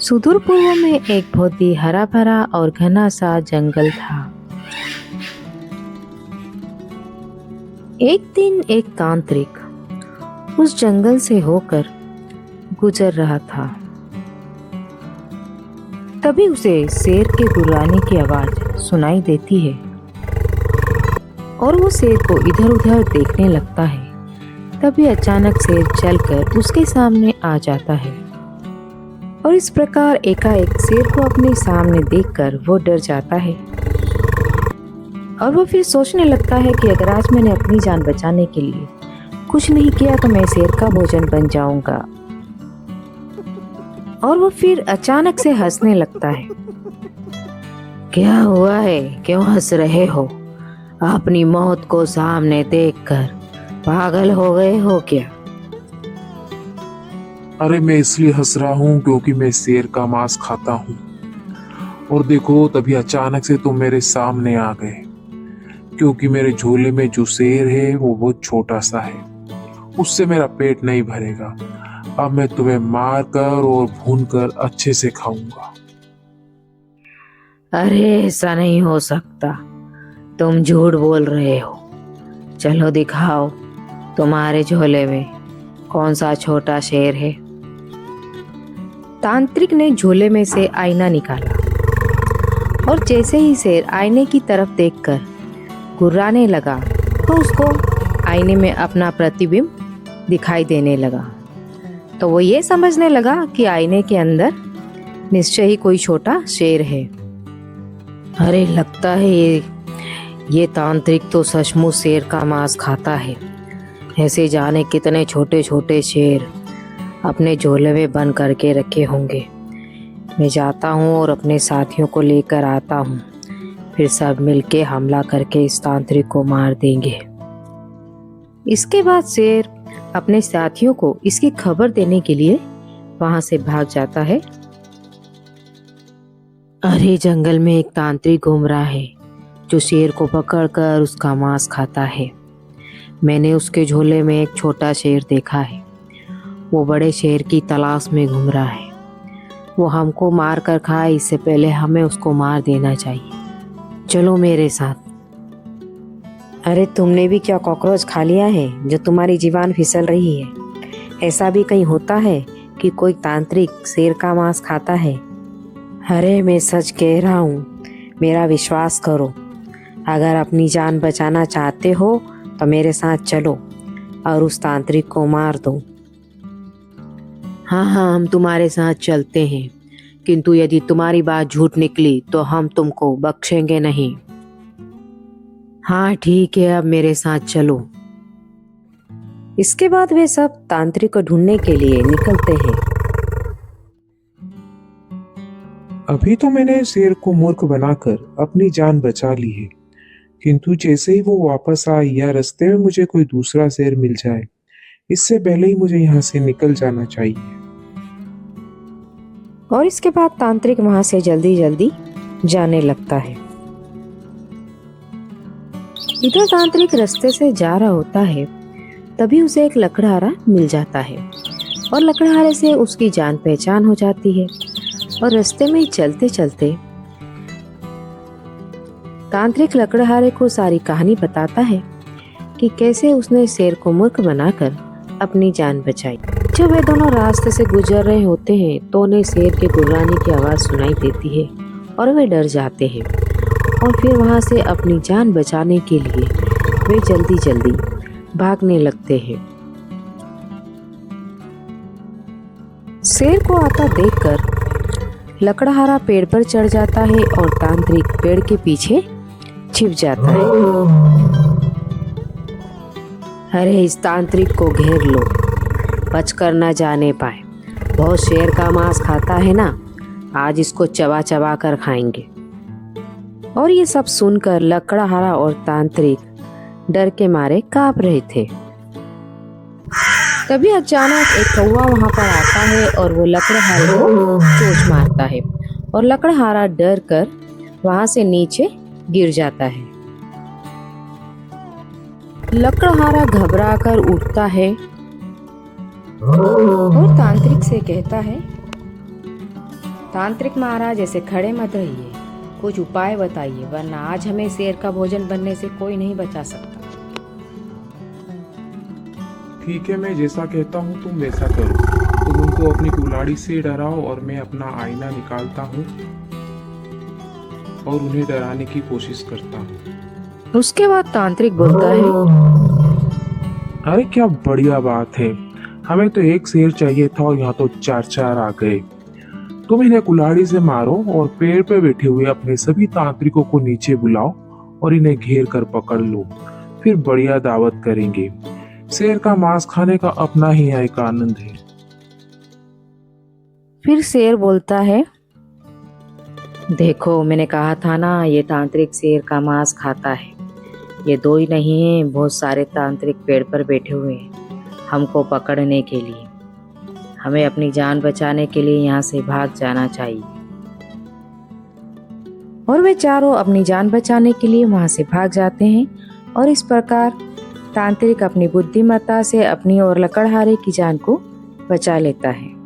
सुदूर पूर्व में एक बहुत ही हरा भरा और घना सा जंगल था। एक दिन एक तांत्रिक उस जंगल से होकर गुजर रहा था। तभी उसे शेर के गुर्राने की आवाज सुनाई देती है और वो शेर को इधर उधर देखने लगता है। तभी अचानक शेर चलकर उसके सामने आ जाता है और इस प्रकार एकाएक शेर को अपने सामने देखकर वो डर जाता है और वो फिर सोचने लगता है कि अगर आज मैंने अपनी जान बचाने के लिए कुछ नहीं किया तो मैं शेर का भोजन बन जाऊंगा। और वो फिर अचानक से हंसने लगता है। क्या हुआ है, क्यों हंस रहे हो? अपनी मौत को सामने देखकर पागल हो गए हो क्या? अरे मैं इसलिए हंस रहा हूँ क्योंकि मैं शेर का मांस खाता हूँ। और देखो तभी अचानक से तुम मेरे सामने आ गए, क्योंकि मेरे झोले में जो शेर है वो बहुत छोटा सा है, उससे मेरा पेट नहीं भरेगा। अब मैं तुम्हें मार कर और भून कर अच्छे से खाऊंगा। अरे ऐसा नहीं हो सकता, तुम झूठ बोल रहे हो। चलो दिखाओ तुम्हारे झोले में कौन सा छोटा शेर है। तांत्रिक ने झोले में से आईना निकाला और जैसे ही शेर आईने की तरफ देखकर गुर्राने लगा तो उसको आईने में अपना प्रतिबिंब दिखाई देने लगा। तो वो ये समझने लगा कि आईने के अंदर निश्चय ही कोई छोटा शेर है। अरे लगता है ये तांत्रिक तो सचमुच शेर का मांस खाता है। ऐसे जाने कितने छोटे छोटे शेर अपने झोले में बंद करके रखे होंगे। मैं जाता हूँ और अपने साथियों को लेकर आता हूँ, फिर सब मिलके हमला करके इस तांत्रिक को मार देंगे। इसके बाद शेर अपने साथियों को इसकी खबर देने के लिए वहां से भाग जाता है। अरे जंगल में एक तांत्रिक घूम रहा है जो शेर को पकड़कर उसका मांस खाता है। मैंने उसके झोले में एक छोटा शेर देखा है। वो बड़े शेर की तलाश में घूम रहा है। वो हमको मार कर खाए, इससे पहले हमें उसको मार देना चाहिए। चलो मेरे साथ। अरे तुमने भी क्या कॉकरोच खा लिया है जो तुम्हारी जीवान फिसल रही है? ऐसा भी कहीं होता है कि कोई तांत्रिक शेर का मांस खाता है? अरे मैं सच कह रहा हूँ, मेरा विश्वास करो। अगर अपनी जान बचाना चाहते हो तो मेरे साथ चलो और उस तांत्रिक को मार दो। हाँ हाँ, हम तुम्हारे साथ चलते हैं, किंतु यदि तुम्हारी बात झूठ निकली तो हम तुमको बख्शेंगे नहीं। हाँ ठीक है, अब मेरे साथ चलो। इसके बाद वे सब तांत्रिक को ढूंढने के लिए निकलते हैं। अभी तो मैंने शेर को मूर्ख बनाकर अपनी जान बचा ली है, किंतु जैसे ही वो वापस आए या रास्ते में मुझे कोई दूसरा शेर मिल जाए, इससे पहले ही मुझे यहाँ से निकल जाना चाहिए। और इसके बाद तांत्रिक वहां से जल्दी जल्दी जाने लगता है। इधर तांत्रिक रास्ते से जा रहा होता है, तभी उसे एक लकड़हारा मिल जाता है और लकड़हारे से उसकी जान पहचान हो जाती है। और रास्ते में चलते चलते तांत्रिक लकड़हारे को सारी कहानी बताता है कि कैसे उसने शेर को मूर्ख बनाकर अपनी जान बचाई। जब वे दोनों रास्ते से गुजर रहे होते हैं तो उन्हें शेर के गुर्राने की आवाज सुनाई देती है और वे डर जाते हैं और फिर वहां से अपनी जान बचाने के लिए वे जल्दी जल्दी भागने लगते हैं। शेर को आता देखकर लकड़हारा पेड़ पर चढ़ जाता है और तांत्रिक पेड़ के पीछे छिप जाता है। अरे इस तांत्रिक को घेर लो, बचकर न जाने पाए। बहुत शेर का मांस खाता है ना, आज इसको चबा चबा कर खाएंगे। और ये सब सुनकर लकड़हारा और तांत्रिक डर के मारे कांप रहे थे। तभी अचानक एक कौवा वहां पर आता है और वो लकड़हारे को चोंच मारता है और लकड़हारा डर कर वहां से नीचे गिर जाता है। लकड़हारा घबरा कर उठता है और तांत्रिक से कहता है, तांत्रिक महाराज ऐसे खड़े मत रहिए, कुछ उपाय बताइए, वरना आज हमें शेर का भोजन बनने से कोई नहीं बचा सकता। ठीक है, मैं जैसा कहता हूँ तुम वैसा करो। तुम उनको अपनी कुल्हाड़ी से डराओ और मैं अपना आईना निकालता हूँ और उन्हें डराने की कोशिश करता हूँ। उसके बाद तांत्रिक बोलता है, अरे क्या बढ़िया बात है, हमें तो एक शेर चाहिए था और यहाँ तो चार चार आ गए। तुम इन्हें कुल्हाड़ी से मारो और पेड़ पे बैठे हुए अपने सभी तांत्रिकों को नीचे बुलाओ और इन्हें घेर कर पकड़ लो, फिर बढ़िया दावत करेंगे। शेर का मांस खाने का अपना ही एक आनंद है। फिर शेर बोलता है, देखो मैंने कहा था ना, ये तांत्रिक शेर का मांस खाता है। ये दो ही नहीं है, बहुत सारे तांत्रिक पेड़ पर बैठे हुए हैं हमको पकड़ने के लिए। हमें अपनी जान बचाने के लिए यहाँ से भाग जाना चाहिए। और वे चारों अपनी जान बचाने के लिए वहां से भाग जाते हैं और इस प्रकार तांत्रिक अपनी बुद्धिमत्ता से अपनी और लकड़हारे की जान को बचा लेता है।